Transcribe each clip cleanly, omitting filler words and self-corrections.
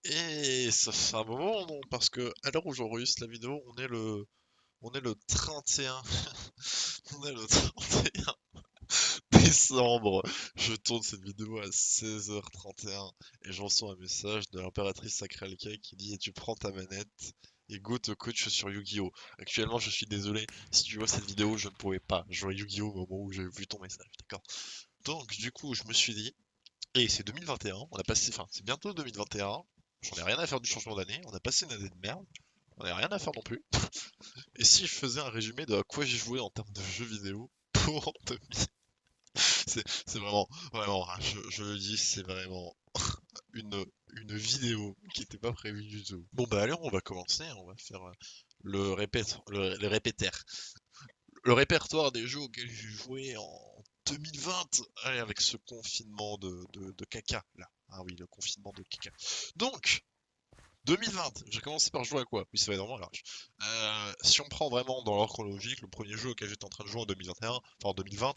Et ça fait un moment, non, parce que à l'heure où j'enregistre la vidéo, on est le 31, on est le 31 décembre. Je tourne cette vidéo à 16h31 et j'en reçois un message de l'impératrice Sacralca qui dit: "Et tu prends ta manette et go te coach sur Yu-Gi-Oh!" Actuellement, je suis désolé, si tu vois cette vidéo, je ne pouvais pas jouer à Yu-Gi-Oh! Au moment où j'ai vu ton message, d'accord? Donc, du coup, je me suis dit, et c'est 2021, on a passé, enfin, c'est bientôt 2021, j'en ai rien à faire du changement d'année, on a passé une année de merde, on a rien à faire non plus. Et si je faisais un résumé de à quoi j'ai joué en termes de jeux vidéo pour 2000, c'est vraiment, vraiment, hein, je le dis, c'est vraiment une, une vidéo qui n'était pas prévue du tout. Bon bah alors on va commencer, on va faire le répétaire. Le répertoire des jeux auxquels j'ai joué en 2020, allez, avec ce confinement de caca là. Ah oui, le confinement de caca. Donc, 2020, j'ai commencé par jouer à quoi? Oui, ça va être vraiment large. Si on prend vraiment dans l'ordre chronologique, le premier jeu auquel j'étais en train de jouer en 2021, enfin en 2020,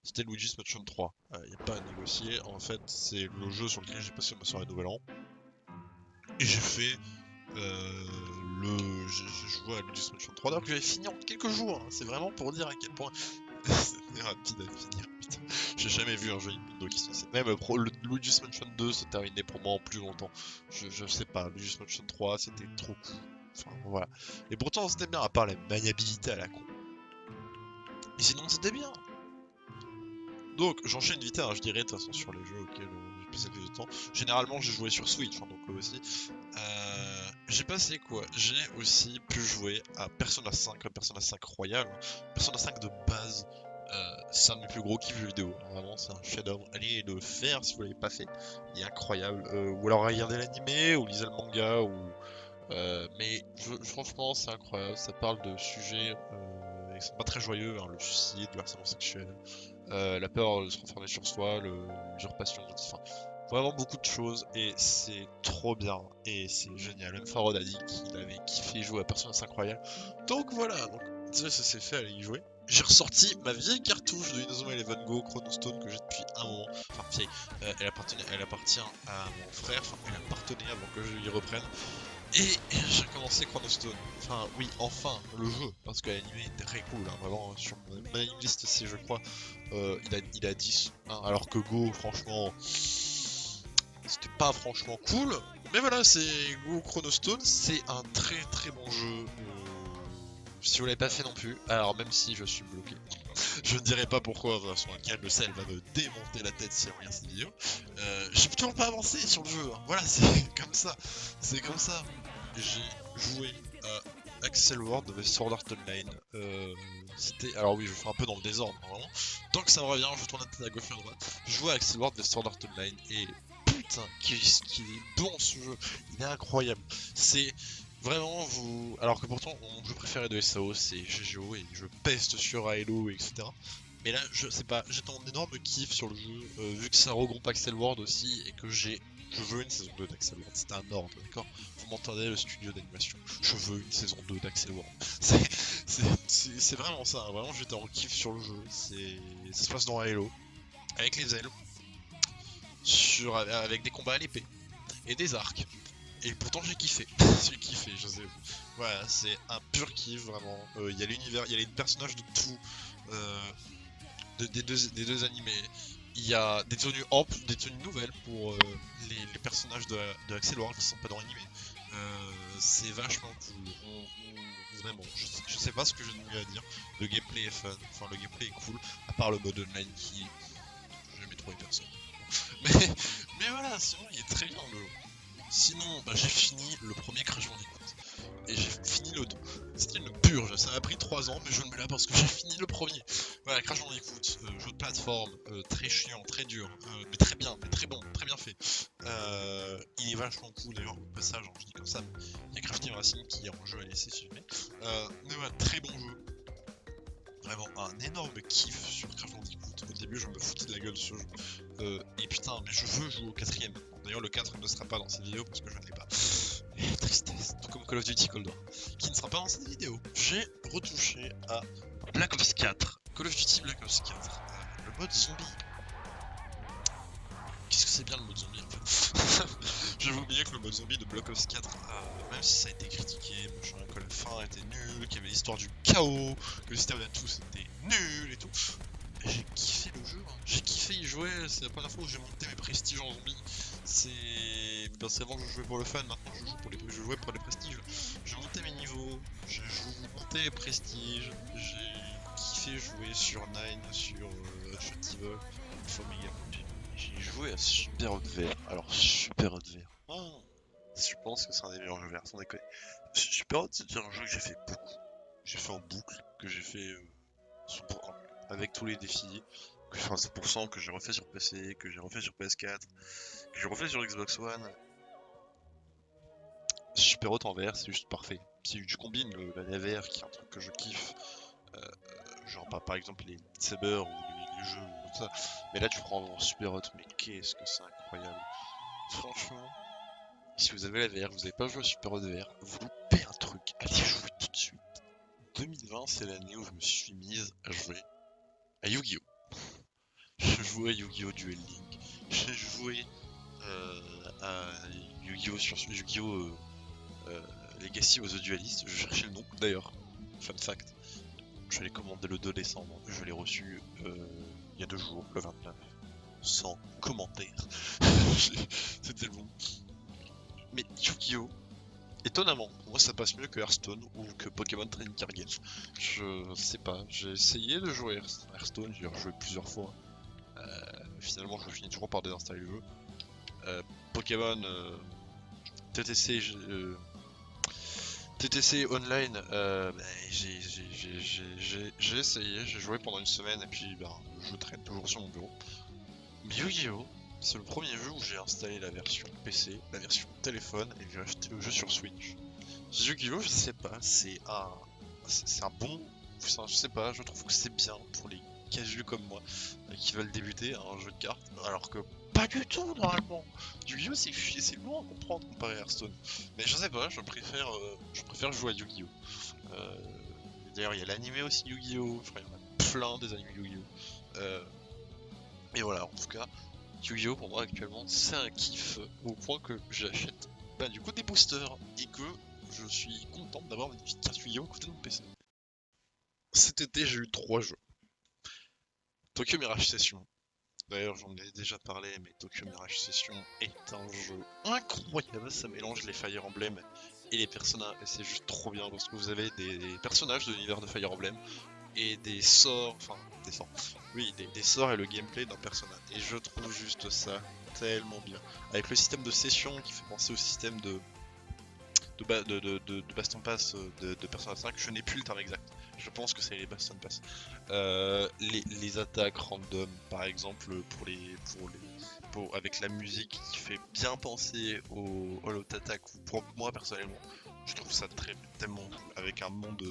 c'était Luigi's Mansion 3. Il n'y a pas à négocier, en fait, c'est le jeu sur lequel j'ai passé ma soirée Nouvel An. Et j'ai fait j'ai joué à Luigi's Mansion 3, alors que j'avais fini en quelques jours, hein. C'est vraiment pour dire à quel point c'était rapide à finir, putain. J'ai jamais vu un jeu Nintendo qui se faisait. Même le Luigi's Mansion 2 se terminait pour moi en plus longtemps. Je sais pas, Luigi's Mansion 3 c'était trop cool. Enfin voilà. Et pourtant c'était bien, à part la maniabilité à la con. Et sinon c'était bien. Donc j'enchaîne vite, hein, je dirais de toute façon sur les jeux auxquels j'ai passé plus de temps. Généralement j'ai joué sur Switch, hein, donc aussi. J'ai passé quoi? J'ai aussi pu jouer à Persona 5, la Persona 5 Royal, hein. Persona 5 de base, c'est un de mes plus gros kiffs jeux vidéo, hein. Vraiment c'est un chef-d'œuvre. Allez le faire si vous l'avez pas fait, il est incroyable. Ou alors regardez l'animé, ou lisez le manga, mais franchement c'est incroyable, ça parle de sujets qui sont pas très joyeux, hein, le suicide, le harcèlement sexuel, la peur de se renfermer sur soi, l'usurpation, enfin, vraiment beaucoup de choses et c'est trop bien et c'est génial. Même Farod a dit qu'il avait kiffé jouer à Persona 5 Royal. Donc voilà, donc déjà ça s'est fait, aller y jouer. J'ai ressorti ma vieille cartouche de Inazuma Eleven Go Chrono Stone que j'ai depuis un moment. Enfin vieille, elle appartient à mon frère, enfin elle appartenait avant que je l'y reprenne. Et j'ai commencé Chronostone. Enfin, oui, enfin, le jeu, parce que l'anime est très cool, hein, vraiment, sur ma liste aussi, je crois, il a 10, hein, alors que Go, franchement, c'était pas franchement cool, mais voilà, c'est Go Chronostone, c'est un très très bon jeu, si vous l'avez pas fait non plus, alors même si je suis bloqué, je ne dirai pas pourquoi, de toute façon, Alcan le sel va me démonter la tête si on regarde cette vidéo, j'ai toujours pas avancé sur le jeu, hein. Voilà, c'est comme ça, j'ai joué à Axel Ward de Sword Art Online. C'était. Alors oui, je fais un peu dans le désordre, hein, vraiment. Tant que ça me revient, je tourne la tête à gauche et à droite. Je jouais à Axel Ward de Sword Art Online et putain, qu'il est bon ce jeu. Il est incroyable. C'est vraiment vous. Alors que pourtant, mon jeu préféré de SAO c'est GGO et je peste sur Halo, etc. Mais là, je sais pas, j'étais en énorme kiff sur le jeu, vu que ça regroupe Axel Ward aussi et que je veux une saison 2 d'Axel Ward, c'était un ordre, d'accord? Vous m'entendez, le studio d'animation. Je veux une saison 2 d'Axel Ward. C'est vraiment ça, hein. Vraiment j'étais en kiff sur le jeu. Ça se passe dans Halo, avec les ailes, avec des combats à l'épée, et des arcs. Et pourtant j'ai kiffé, j'ai kiffé, je sais. Voilà, c'est un pur kiff vraiment. Il y a l'univers, il y a les personnages de tout, des deux animés. Il y a des tenues amples, des tenues nouvelles pour les personnages de Axel Ward qui sont pas dans l'animé. C'est vachement cool. Vraiment, je sais pas ce que j'ai de mieux à dire. Le gameplay est fun, enfin le gameplay est cool, à part le mode online qui. J'ai jamais trouvé personne. Mais, mais voilà, sinon il est très bien le jeu. Sinon, bah, j'ai fini le premier Crash Bandicoot. Et j'ai fini le 2. C'était une purge, ça m'a pris 3 ans, mais je le mets là parce que j'ai fini le premier. Voilà, Crash Bandicoot, jeu de plateforme, très chiant, très dur, mais très bien, mais très bon, très bien fait. Il est vachement cool d'ailleurs, au passage, hein, je dis comme ça, mais il y a Crafty Racing qui est en jeu à laisser si jamais. Mais voilà, très bon jeu. Vraiment un énorme kiff sur Crash Bandicoot. Au début, je me foutais de la gueule de ce jeu. Et putain, mais je veux jouer au quatrième. D'ailleurs, le 4 ne sera pas dans cette vidéo parce que je ne l'ai pas. Et tristesse, tout comme Call of Duty Cold War, qui ne sera pas dans cette vidéo. J'ai retouché à Black Ops 4. Call of Duty Black Ops 4. Le mode zombie. Qu'est-ce que c'est bien le mode zombie en fait? J'avais oublié que le mode zombie de Black Ops 4, même si ça a été critiqué, machin, que la fin était nulle, qu'il y avait l'histoire du chaos, que le système d'atout c'était nul et tout. Et j'ai kiffé le jeu, hein. J'ai kiffé y jouer, c'est la première fois où j'ai monté mes prestiges en zombie. C'est avant que je jouais pour le fun, maintenant je jouais pour les prestiges. J'ai monté mes niveaux, j'ai monté les prestiges, j'ai kiffé jouer sur Nine, sur Shotival, Omega. J'ai joué à Super Hot VR. Alors, Super Hot VR. Oh, je pense que c'est un des meilleurs jeux VR, sans déconner. Super Hot, c'est un jeu que j'ai fait beaucoup. J'ai fait en boucle, que j'ai fait avec tous les défis. Enfin, 100% que j'ai refait sur PC, que j'ai refait sur PS4, que j'ai refait sur Xbox One. Super Hot en VR, c'est juste parfait. Si tu combines la VR, qui est un truc que je kiffe, genre par exemple les Beat Saber ou les jeux comme ça, mais là tu prends Super Hot, mais qu'est-ce que c'est incroyable. Franchement, si vous avez la VR, vous n'avez pas joué à Super Hot VR, vous loupez un truc, allez jouer tout de suite. 2020, c'est l'année où je me suis mise à jouer à Yu-Gi-Oh! Je jouais à Yu-Gi-Oh! Duel Link, j'ai joué à Yu-Gi-Oh! Sur Yu-Gi-Oh! Legacy of the Duelist, je cherchais le nom d'ailleurs, fun fact. Je l'ai commandé le 2 décembre, je l'ai reçu il y a 2 jours, le 29, sans commentaire. C'était bon. Mais Yu-Gi-Oh! Étonnamment, pour moi ça passe mieux que Hearthstone ou que Pokémon Trading Card Game. Je sais pas, j'ai essayé de jouer Hearthstone, j'ai rejoué plusieurs fois. Finalement je finis toujours par désinstaller le jeu. Pokémon TTC, TTC Online, j'ai essayé, j'ai joué pendant une semaine et puis je traîne toujours sur mon bureau. Mais Yu-Gi-Oh! C'est le premier jeu où j'ai installé la version PC, la version téléphone et j'ai acheté le jeu sur Switch. Yu-Gi-Oh! Je sais pas, c'est un bon. Enfin, je sais pas, je trouve que c'est bien pour les casus comme moi qui veulent débuter à un jeu de cartes, alors que pas du tout normalement. Yu-Gi-Oh! C'est lourd à comprendre comparé à Hearthstone. Mais je sais pas, je préfère jouer à Yu-Gi-Oh! D'ailleurs, il y a l'animé aussi Yu-Gi-Oh! Je crois qu'il y en a plein des animés Yu-Gi-Oh! Et voilà, en tout cas, Yu-Gi-Oh! Pour moi actuellement, c'est un kiff au point que j'achète du coup des boosters et que je suis content d'avoir une petite carte Yu-Gi-Oh! À côté de mon PC. Cet été, j'ai eu 3 jeux. Tokyo Mirage Session. D'ailleurs, j'en ai déjà parlé, mais Tokyo Mirage Session est un jeu incroyable. Ça mélange les Fire Emblem et les personnages, et c'est juste trop bien parce que vous avez des personnages de l'univers de Fire Emblem et des sorts, oui, des sorts et le gameplay d'un personnage. Et je trouve juste ça tellement bien. Avec le système de session qui fait penser au système de Baston Pass de Persona 5, je n'ai plus le terme exact. Je pense que c'est les Baston Pass. Les attaques random, par exemple, avec la musique qui fait bien penser au Hollow Attack, pour moi personnellement, je trouve ça tellement cool. Avec un monde,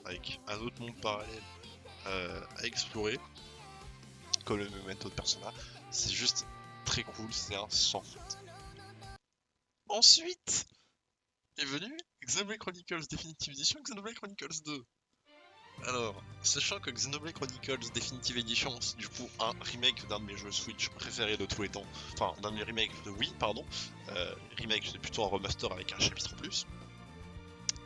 avec un autre monde parallèle à explorer, comme le Memento de Persona, c'est juste très cool, c'est un sans faute. Ensuite est venu Xenoblade Chronicles Definitive Edition, Xenoblade Chronicles 2. Alors, sachant que Xenoblade Chronicles Definitive Edition, c'est du coup un remake d'un de mes jeux Switch préférés de tous les temps, enfin d'un de mes remakes de Wii, pardon, remake c'est plutôt un remaster avec un chapitre en plus,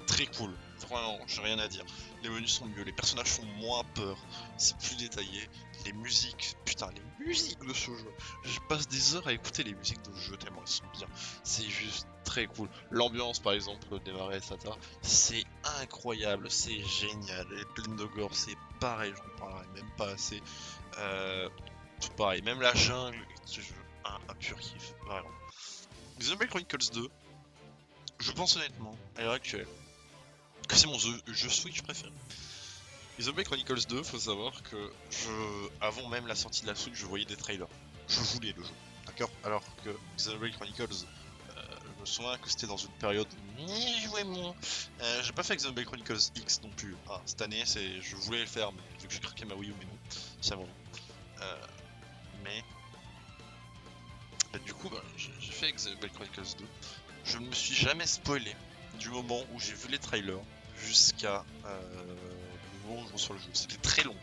très cool, vraiment j'ai rien à dire, les menus sont mieux, les personnages font moins peur, c'est plus détaillé, les musiques, putain les musiques de ce jeu, je passe des heures à écouter les musiques de ce jeu tellement elles sont bien, c'est juste très cool. L'ambiance par exemple des marais Sata, c'est incroyable, c'est génial, les plaines de gore c'est pareil, j'en parlerai même pas assez, tout pareil, même la jungle, ce jeu, un pur kiff, vraiment. Xenoblade Chronicles 2, je pense honnêtement, à l'heure actuelle, que c'est mon jeu Switch préféré. Xenoblade Chronicles 2, faut savoir que avant même la sortie de la Switch, je voyais des trailers. Je voulais le jeu, d'accord. Alors que Xenoblade Chronicles, je me souviens que c'était dans une période ni jouais moins. J'ai pas fait Xenoblade Chronicles X non plus. Cette année, je voulais le faire, mais vu que j'ai craqué ma Wii U, mais non, c'est un moment. Mais du coup, j'ai fait Xenoblade Chronicles 2. Je ne me suis jamais spoilé du moment où j'ai vu les trailers jusqu'à le moment où je reçois le jeu. C'était très long,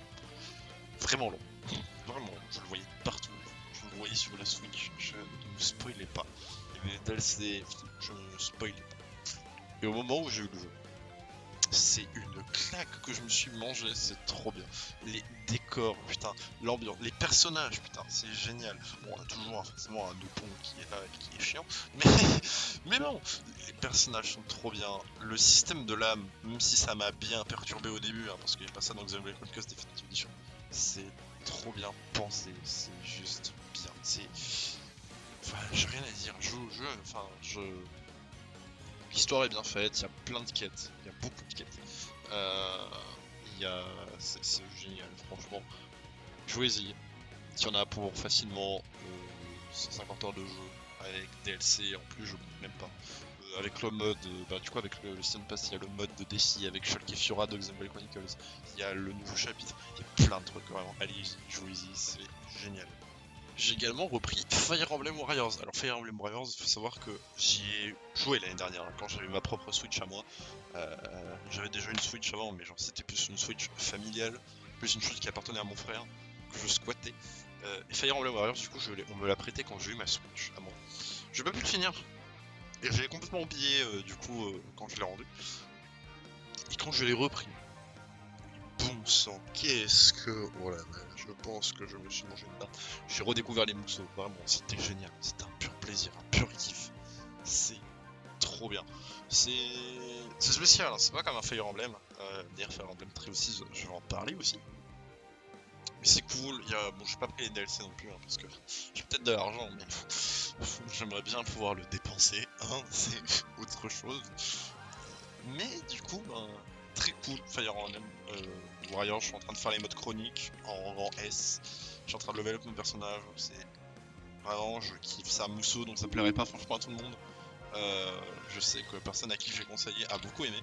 vraiment long, vraiment. Je le voyais partout, je le voyais sur la Switch. Je ne me spoilais pas. les DLC, je me spoil. Et au moment où j'ai eu le jeu, c'est une claque que je me suis mangé, c'est trop bien. Les décors, putain, l'ambiance, les personnages, putain, c'est génial. Bon, on a toujours forcément un Dupont qui est là et qui est chiant, mais, mais non, les personnages sont trop bien. Le système de l'âme, même si ça m'a bien perturbé au début, hein, parce qu'il n'y a pas ça dans Xenoblade Chronicles Definitive Edition, c'est trop bien pensé, c'est juste bien. C'est. Enfin, j'ai rien à dire, l'histoire est bien faite, il y a plein de quêtes, il y a beaucoup de quêtes. Euh, c'est génial, franchement. Jouez-y. Il y en a pour facilement 150 heures de jeu avec DLC en plus, je compte même pas. Avec le mode, du coup, avec le Season Pass, il y a le mode de défi avec Shulk et Fiora de Xenoblade Chronicles. Il y a le nouveau chapitre, il y a plein de trucs vraiment. Allez-y, jouez-y, c'est génial. J'ai également repris Fire Emblem Warriors. Alors Fire Emblem Warriors, il faut savoir que j'y ai joué l'année dernière, hein, quand j'avais ma propre Switch à moi. J'avais déjà une Switch avant, mais genre c'était plus une Switch familiale, plus une chose qui appartenait à mon frère, que je squattais. Et Fire Emblem Warriors, du coup, on me l'a prêté quand j'ai eu ma Switch à moi. J'ai pas pu le finir, et j'ai complètement oublié quand je l'ai rendu. Et quand je l'ai repris, bon sang, qu'est-ce que... Oh la vache, je pense que je me suis mangé une dinde. J'ai redécouvert les mousseaux, vraiment, c'était génial. C'était un pur plaisir, un pur kiff. C'est trop bien. C'est spécial, hein, c'est pas comme un Fire Emblem. D'ailleurs, Fire Emblem Three aussi, je vais en parler aussi. Mais c'est cool, bon, j'ai pas pris les DLC non plus, hein, parce que j'ai peut-être de l'argent, mais j'aimerais bien pouvoir le dépenser, hein, c'est autre chose. Mais du coup, ben, très cool, Fire Emblem Warrior, je suis en train de faire les modes chroniques en rang S. Je suis en train de level up mon personnage, c'est vraiment, je kiffe, c'est un mousseau donc ça plairait pas franchement à tout le monde. Je sais que personne à qui j'ai conseillé a beaucoup aimé.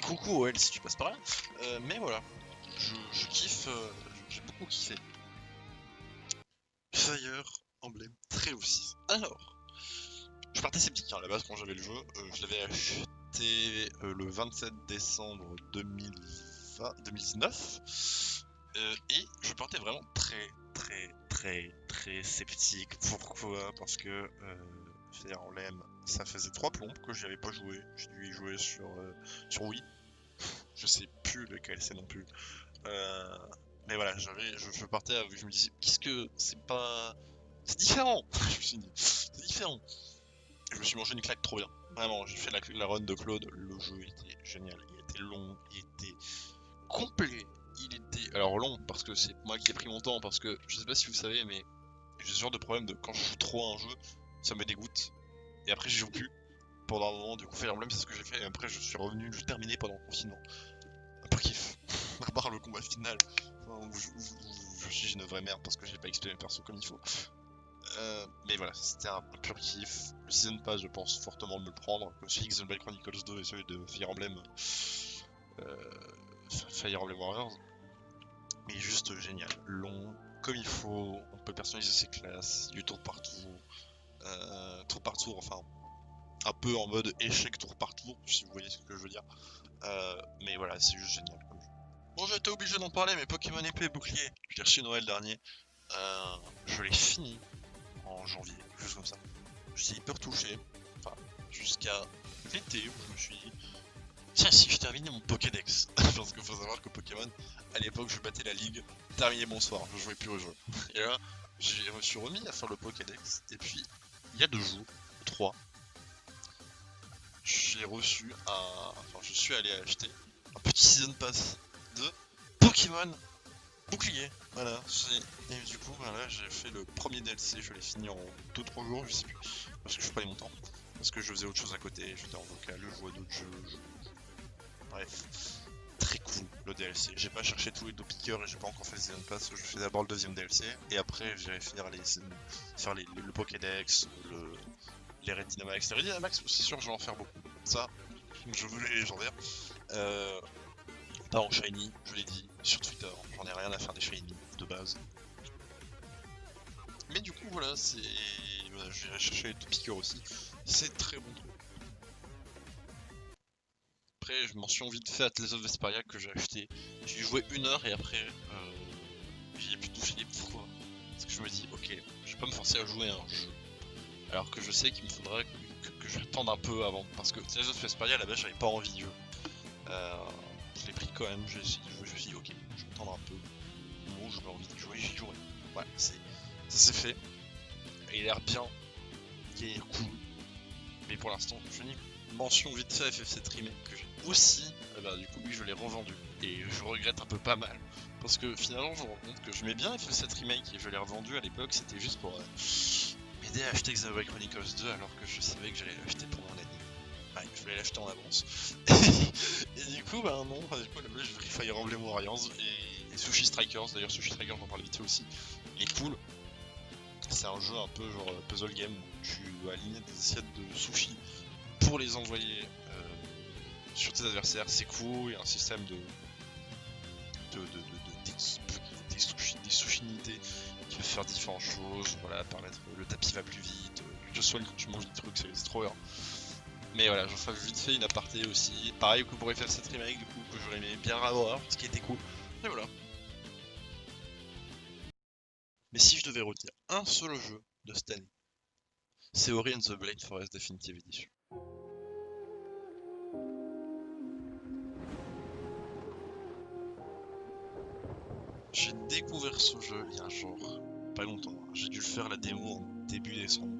Coucou OL si tu passes par là. Mais voilà, je kiffe, j'ai beaucoup kiffé. Fire Emblem très aussi. Alors, je partais sceptique hein, à la base quand j'avais le jeu. Je l'avais acheté le 27 décembre 2019. Et je partais vraiment très sceptique. Pourquoi? Parce que Fire Emblem, ça faisait 3 plombes que j'y avais pas joué. J'ai dû y jouer sur Wii. Je sais plus lequel c'est non plus. Mais voilà, je partais avec, je me disais, qu'est-ce que c'est pas. C'est différent! Je me suis dit, c'est différent. Et je me suis mangé une claque trop bien. Vraiment, j'ai fait la run de Claude, le jeu était génial. Il était long, il était complet. Il était. Alors long, parce que c'est moi qui ai pris mon temps, parce que je sais pas si vous savez, mais j'ai ce genre de problème de quand je joue trop à un jeu, ça me dégoûte. Et après, j'y joue plus. Pendant un moment, du coup, Fire Emblem, c'est ce que j'ai fait. Et après, je suis revenu, je terminé pendant le confinement. Un peu kiff. À part le combat final, où je suis une vraie merde parce que j'ai pas exploré mes perso comme il faut. Mais voilà, c'était un pur kiff. Le Season Pass, je pense fortement de me le prendre. Comme celui de Xenoblade Chronicles 2 et celui de Fire Emblem, Fire Emblem Warriors. Mais juste génial. Long, comme il faut, on peut personnaliser ses classes, du tour par tour, enfin, un peu en mode échec tour par tour, si vous voyez ce que je veux dire. Mais voilà, c'est juste génial comme jeu. Bon, j'étais obligé d'en parler, mais Pokémon épée et bouclier, je l'ai reçu Noël dernier. Je l'ai fini en janvier, juste comme ça. J'étais hyper touché, enfin, jusqu'à l'été où je me suis dit, tiens, si je terminais mon Pokédex. Parce qu'il faut savoir que Pokémon, à l'époque, je battais la ligue, terminé bonsoir, je jouais plus au jeu. Et là, je me suis remis à faire le Pokédex, et puis, il y a 2 jours, 3, je suis allé acheter un petit Season Pass de Pokémon Bouclier. Voilà, et du coup, voilà, j'ai fait le premier DLC, je l'ai fini en 2-3 jours, je sais plus, parce que je prenais mon temps. Parce que je faisais autre chose à côté, j'étais en vocal, je jouais à d'autres jeux. Bref, très cool le DLC. J'ai pas cherché tous les deux piqueurs et j'ai pas encore fait le Season Pass. Je fais d'abord le deuxième DLC et après j'irai finir le Pokédex, les Red Dynamax. Les Red Dynamax, c'est sûr, je vais en faire beaucoup. Ça, je veux les légendaires. Pas en Shiny, je l'ai dit sur Twitter. J'en ai rien à faire des Shiny de base. Mais du coup, voilà, voilà, j'irai chercher les deux piqueurs aussi. C'est très bon truc. Après, je m'en suis vite fait Atlas of Vesperia que j'ai acheté. J'ai joué 1 heure et après, j'y ai plus touché. Pourquoi? Parce que je me dis, ok, je vais pas me forcer à jouer à un jeu Alors que je sais qu'il me faudra que j'attende un peu avant. Parce que Tales of Vesperia, à la base, j'avais pas envie de jeu. Je l'ai pris quand même, j'ai essayé de jouer, je me suis dit ok, je vais attendre un peu. Bon, j'aurais envie de jouer, j'y jouerai. Voilà, ça s'est fait. Il a l'air bien, il a l'air cool. Mais pour l'instant, je finis. Mention vite fait FF7 Remake que j'ai aussi, du coup lui je l'ai revendu. Et je regrette un peu pas mal. Parce que finalement je me rends compte que je mets bien FF7 Remake et je l'ai revendu à l'époque, c'était juste pour m'aider à acheter Xenoblade Chronicles 2 alors que je savais que j'allais l'acheter pour mon année. Ouais, je voulais l'acheter en avance. Et du coup, bah non, du coup, là, je vais Fire Emblem Warriors et Sushi Strikers. D'ailleurs, Sushi Strikers, j'en parle vite fait aussi. Il est cool. C'est un jeu un peu genre puzzle game où tu dois aligner des assiettes de sushi pour les envoyer sur tes adversaires. C'est cool, il y a un système d'équipe, des sushi-unités qui peuvent faire différentes choses. Voilà, permettre le tapis va plus vite, tu soignes quand tu manges des trucs, c'est trop bien. Mais voilà, j'en fais vite fait une aparté aussi. Pareil que pour FF7 Remake, du coup, que j'aurais aimé bien avoir, ce qui était cool. Et voilà. Mais si je devais retenir un seul jeu de cette année, c'est Ori and the Blind Forest Definitive Edition. J'ai découvert ce jeu il y a genre pas longtemps. J'ai dû le faire la démo en début décembre.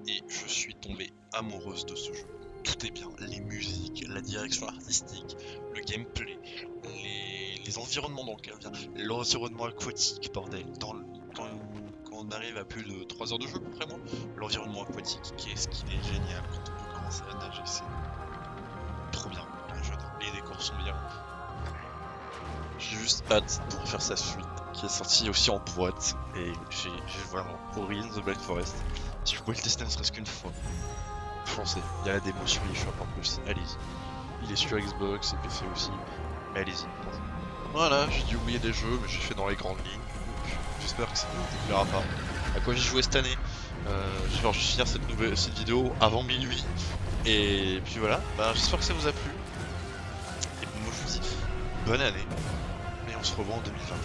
Et je suis tombé amoureuse de ce jeu. Tout est bien, les musiques, la direction artistique, le gameplay, les environnements dans lesquels on vient, l'environnement aquatique, bordel. Quand on arrive à plus de 3 heures de jeu, à peu près moi, l'environnement aquatique, qu'est-ce qu'il est génial quand on peut commencer à nager, c'est trop bien. J'adore. Les décors sont bien. J'ai juste hâte de refaire sa suite, qui est sortie aussi en boîte, et j'ai vraiment Ori and the Blind Forest. Si vous pouvez le tester ne serait-ce qu'une fois, foncez. Il y a la démo sur eShop en plus, allez-y. Il est sur Xbox et PC aussi, mais allez-y. Voilà, j'ai dû oublier des jeux, mais j'ai fait dans les grandes lignes. J'espère que ça ne vous déplaira pas. À quoi j'ai joué cette année, je vais finir cette vidéo avant minuit. Et puis voilà, j'espère que ça vous a plu. Et moi je vous dis bonne année. Et on se revoit en 2021.